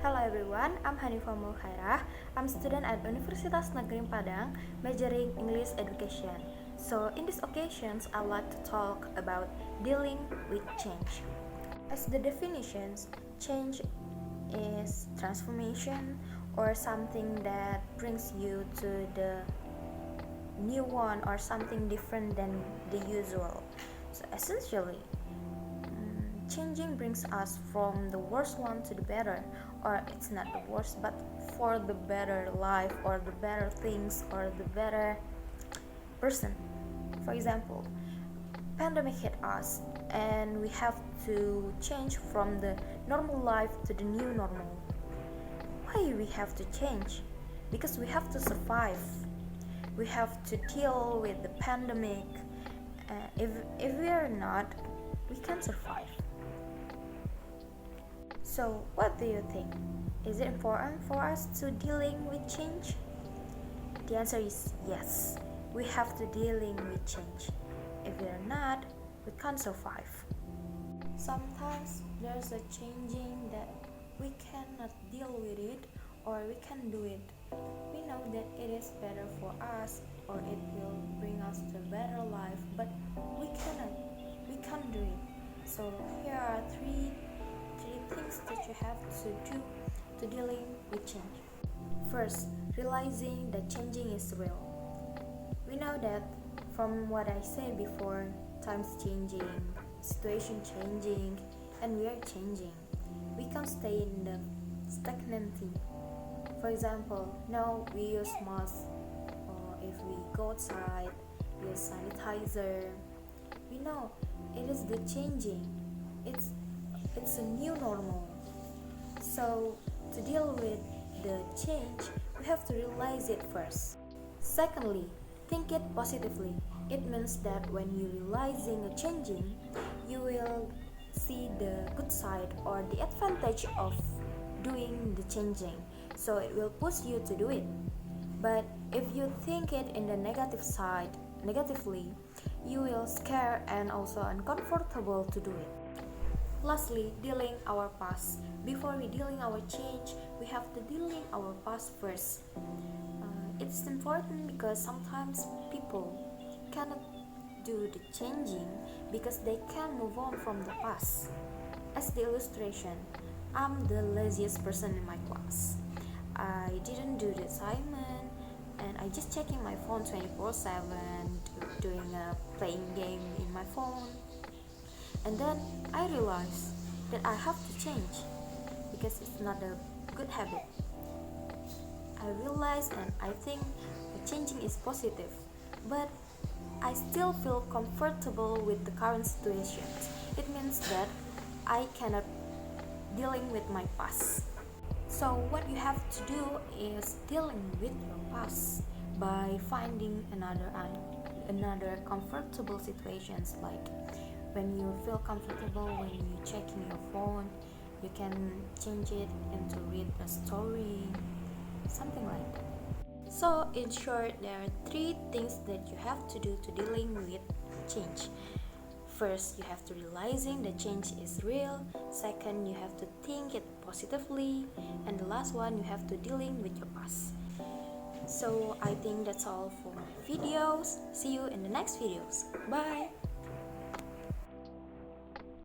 Hello everyone, I'm Hanifah Ummul Khairah. I'm a student at Universitas Negeri Padang, majoring English Education. So in these occasions, I would like to talk about dealing with change. As the definitions, change is transformation or something that brings you to the new one or something different than the usual. So essentially, changing brings us from the worst one to the better, or it's not the worst but for the better life or the better things or the better person. For example, pandemic hit us and we have to change from the normal life to the new normal. Why we have to change? Because we have to survive. We have to deal with the pandemic. If we are not, we can't survive. So, what do you think? Is it important for us to dealing with change? The answer is yes. We have to dealing with change. If we are not, we can't survive. Sometimes there's a changing that we cannot deal with it or we can do it. We know that it is better for us or it will bring us to a better life, but we can't do it. So here are three things that you have to do to dealing with change. First, realizing that changing is real. We know that from what I said before, times changing, situation changing, and we are changing. We can't stay in the stagnancy. For example, now we use mask, or if we go outside, we use sanitizer. We know it is the changing. It's a new normal. So to deal with the change, we have to realize it first. Secondly, think it positively. It means that when you realizing a changing, you will see the good side or the advantage of doing the changing. So it will push you to do it. But if you think it in the negative side, negatively, you will scare and also uncomfortable to do it. Lastly, dealing our past. Before we dealing our change, we have to dealing our past first. It's important because sometimes people cannot do the changing because they can't move on from the past. As the illustration, I'm the laziest person in my class. I didn't do the assignment and I just checking my phone 24/7, doing a playing game in my phone. And then I realized that I have to change because it's not a good habit. I realized and I think changing is positive, but I still feel comfortable with the current situations. It means that I cannot dealing with my past. So what you have to do is dealing with your past by finding another comfortable situations, like when you feel comfortable when you checking your phone, you can change it into read a story, something like that. So in short, there are three things that you have to do to dealing with change. First, you have to realizing the change is real. Second, you have to think it positively. And the last one, you have to dealing with your past. So I think that's all for my videos. See you in the next videos. Bye!